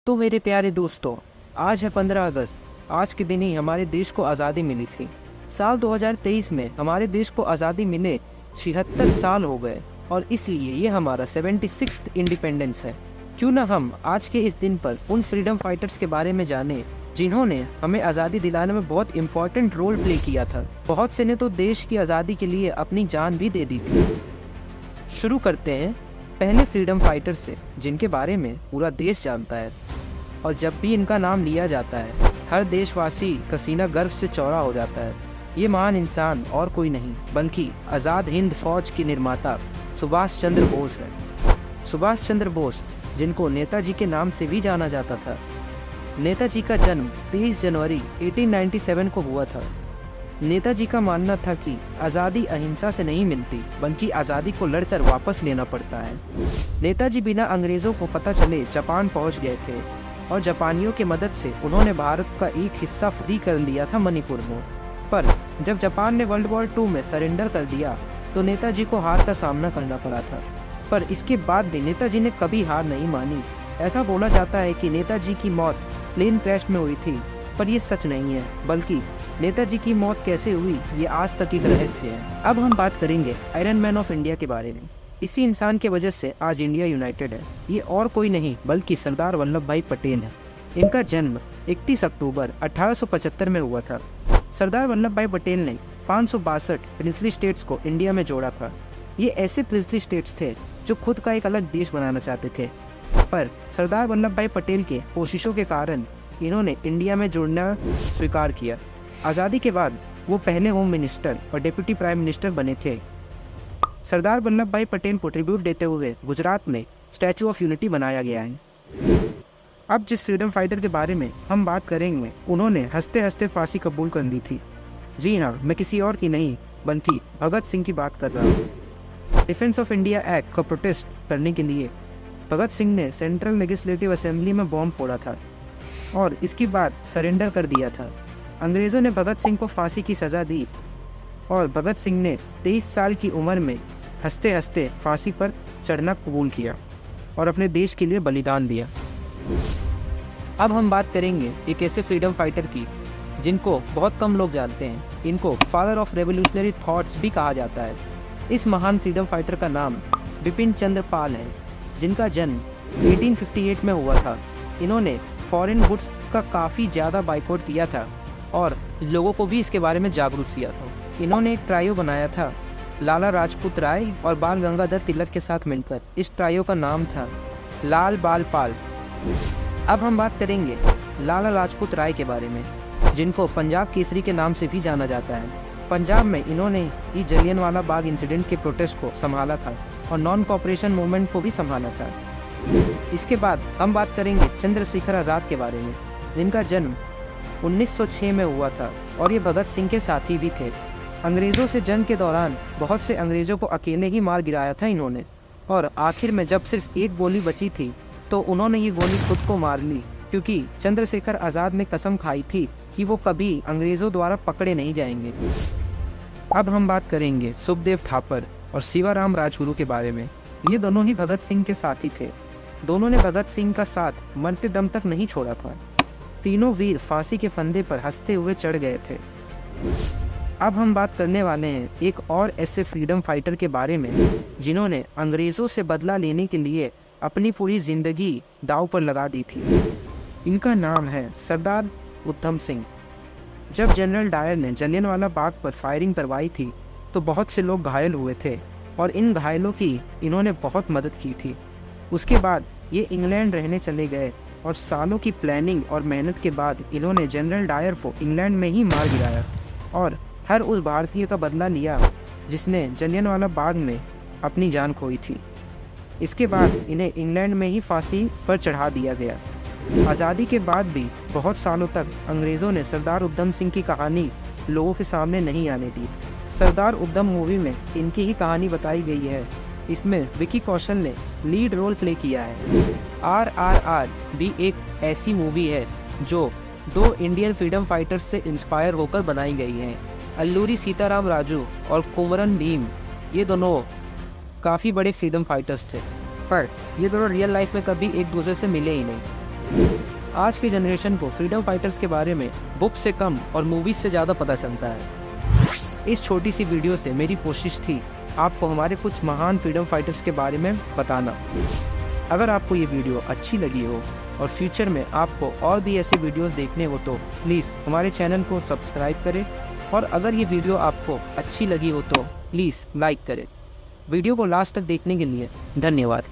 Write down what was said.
तो मेरे प्यारे दोस्तों, आज है 15 अगस्त। आज के दिन ही हमारे देश को आज़ादी मिली थी। साल 2023 में हमारे देश को आज़ादी मिले 76 साल हो गए और इसलिए ये हमारा 76th इंडिपेंडेंस है। क्यों ना हम आज के इस दिन पर उन फ्रीडम फाइटर्स के बारे में जानें जिन्होंने हमें आज़ादी दिलाने में बहुत इम्पोर्टेंट रोल प्ले किया था। बहुत से ने तो देश की आज़ादी के लिए अपनी जान भी दे दी थी। शुरू करते हैं पहले फ्रीडम फाइटर से जिनके बारे में पूरा देश जानता है और जब भी इनका नाम लिया जाता है हर देशवासी का सीना गर्व से चौड़ा हो जाता है। ये महान इंसान और कोई नहीं बल्कि आज़ाद हिंद फौज के निर्माता सुभाष चंद्र बोस है। सुभाष चंद्र बोस जिनको नेताजी के नाम से भी जाना जाता था। नेताजी का जन्म 23 जनवरी 1897 को हुआ था। नेताजी का मानना था कि आज़ादी अहिंसा से नहीं मिलती बल्कि आज़ादी को लड़कर वापस लेना पड़ता है। नेताजी बिना अंग्रेज़ों को पता चले जापान पहुंच गए थे और जापानियों की मदद से उन्होंने भारत का एक हिस्सा फ्री कर लिया था मणिपुर में। पर जब जापान ने वर्ल्ड वॉर 2 में सरेंडर कर दिया तो नेताजी को हार का सामना करना पड़ा था। पर इसके बाद भी नेताजी ने कभी हार नहीं मानी। ऐसा बोला जाता है कि नेताजी की मौत प्लेन क्रैश में हुई थी, पर यह सच नहीं है, बल्कि नेताजी की मौत कैसे हुई ये आज तक एक रहस्य है। अब हम बात करेंगे आयरन मैन ऑफ इंडिया के बारे में। इसी इंसान की वजह से आज इंडिया यूनाइटेड है। ये और कोई नहीं बल्कि सरदार वल्लभ भाई पटेल है। इनका जन्म 31 अक्टूबर 1875 में हुआ था। सरदार वल्लभ भाई पटेल ने 562 प्रिंसली स्टेट्स को इंडिया में जोड़ा था। ये ऐसे प्रिंसली स्टेट्स थे जो खुद का एक अलग देश बनाना चाहते थे, पर सरदार वल्लभ भाई पटेल के कोशिशों के कारण इन्होंने इंडिया में जुड़ना स्वीकार किया। आज़ादी के बाद वो पहले होम मिनिस्टर और डिप्टी प्राइम मिनिस्टर बने थे। सरदार वल्लभ भाई पटेल को ट्रिब्यूट देते हुए गुजरात में स्टैचू ऑफ यूनिटी बनाया गया है। अब जिस फ्रीडम फाइटर के बारे में हम बात करेंगे उन्होंने हंसते हंसते फांसी कबूल कर ली थी। जी हाँ, मैं किसी और की नहीं बल्कि भगत सिंह की बात कर रहा हूँ। डिफेंस ऑफ इंडिया एक्ट का प्रोटेस्ट करने के लिए भगत सिंह ने सेंट्रल लेजिस्लेटिव असेंबली में बॉम्ब फोड़ा था और इसके बाद सरेंडर कर दिया था। अंग्रेज़ों ने भगत सिंह को फांसी की सज़ा दी और भगत सिंह ने 23 साल की उम्र में हंसते हंसते फांसी पर चढ़ना कबूल किया और अपने देश के लिए बलिदान दिया। अब हम बात करेंगे एक ऐसे फ्रीडम फाइटर की जिनको बहुत कम लोग जानते हैं। इनको फादर ऑफ रेवोल्यूशनरी थॉट्स भी कहा जाता है। इस महान फ्रीडम फाइटर का नाम बिपिन चंद्र पाल है, जिनका जन्म 1858 में हुआ था। इन्होंने फॉरेन गुड्स का काफ़ी ज़्यादा बाइकआउट किया था और लोगों को भी इसके बारे में जागरूक किया था। इन्होंने एक ट्रायो बनाया था लाला लाजपत राय और बाल गंगाधर तिलक के साथ मिलकर। इस ट्रायो का नाम था लाल बाल पाल। अब हम बात करेंगे लाला लाजपत राय के बारे में, जिनको पंजाब केसरी के नाम से भी जाना जाता है। पंजाब में इन्होंने ही जलियांवाला बाग इंसिडेंट के प्रोटेस्ट को संभाला था और नॉन कॉपरेशन मूवमेंट को भी संभाला था। इसके बाद हम बात करेंगे चंद्रशेखर आज़ाद के बारे में, जिनका जन्म 1906 में हुआ था और ये भगत सिंह के साथी भी थे। अंग्रेज़ों से जंग के दौरान बहुत से अंग्रेज़ों को अकेले ही मार गिराया था इन्होंने, और आखिर में जब सिर्फ एक गोली बची थी तो उन्होंने ये गोली खुद को मार ली, क्योंकि चंद्रशेखर आज़ाद ने कसम खाई थी कि वो कभी अंग्रेज़ों द्वारा पकड़े नहीं जाएंगे। अब हम बात करेंगे सुखदेव थापर और शिवाराम राजगुरु के बारे में। ये दोनों ही भगत सिंह के साथी थे। दोनों ने भगत सिंह का साथ मरते दम तक नहीं छोड़ा था। तीनों वीर फांसी के फंदे पर हंसते हुए चढ़ गए थे। अब हम बात करने वाले हैं एक और ऐसे फ्रीडम फाइटर के बारे में जिन्होंने अंग्रेज़ों से बदला लेने के लिए अपनी पूरी ज़िंदगी दांव पर लगा दी थी। इनका नाम है सरदार उधम सिंह। जब जनरल डायर ने जलियांवाला बाग पर फायरिंग करवाई थी तो बहुत से लोग घायल हुए थे और इन घायलों की इन्होंने बहुत मदद की थी। उसके बाद ये इंग्लैंड रहने चले गए और सालों की प्लानिंग और मेहनत के बाद इन्होंने जनरल डायर को इंग्लैंड में ही मार गिराया और हर उस भारतीय का बदला लिया जिसने जलियांवाला बाग में अपनी जान खोई थी। इसके बाद इन्हें इंग्लैंड में ही फांसी पर चढ़ा दिया गया। आज़ादी के बाद भी बहुत सालों तक अंग्रेज़ों ने सरदार उधम सिंह की कहानी लोगों के सामने नहीं आने दी। सरदार उधम मूवी में इनकी ही कहानी बताई गई है। इसमें विकी कौशल ने लीड रोल प्ले किया है। RRR भी एक ऐसी मूवी है जो 2 इंडियन फ्रीडम फाइटर्स से इंस्पायर होकर बनाई गई है। अल्लूरी सीताराम राजू और कुमरन भीम, ये दोनों काफ़ी बड़े फ्रीडम फाइटर्स थे, पर ये दोनों रियल लाइफ में कभी एक दूसरे से मिले ही नहीं। आज के जनरेशन को फ्रीडम फाइटर्स के बारे में बुक से कम और मूवीज से ज़्यादा पता चलता है। इस छोटी सी वीडियो से मेरी कोशिश थी आपको हमारे कुछ महान फ्रीडम फाइटर्स के बारे में बताना। अगर आपको ये वीडियो अच्छी लगी हो और फ्यूचर में आपको और भी ऐसे वीडियोस देखने हो तो प्लीज़ हमारे चैनल को सब्सक्राइब करें, और अगर ये वीडियो आपको अच्छी लगी हो तो प्लीज़ लाइक करें। वीडियो को लास्ट तक देखने के लिए धन्यवाद।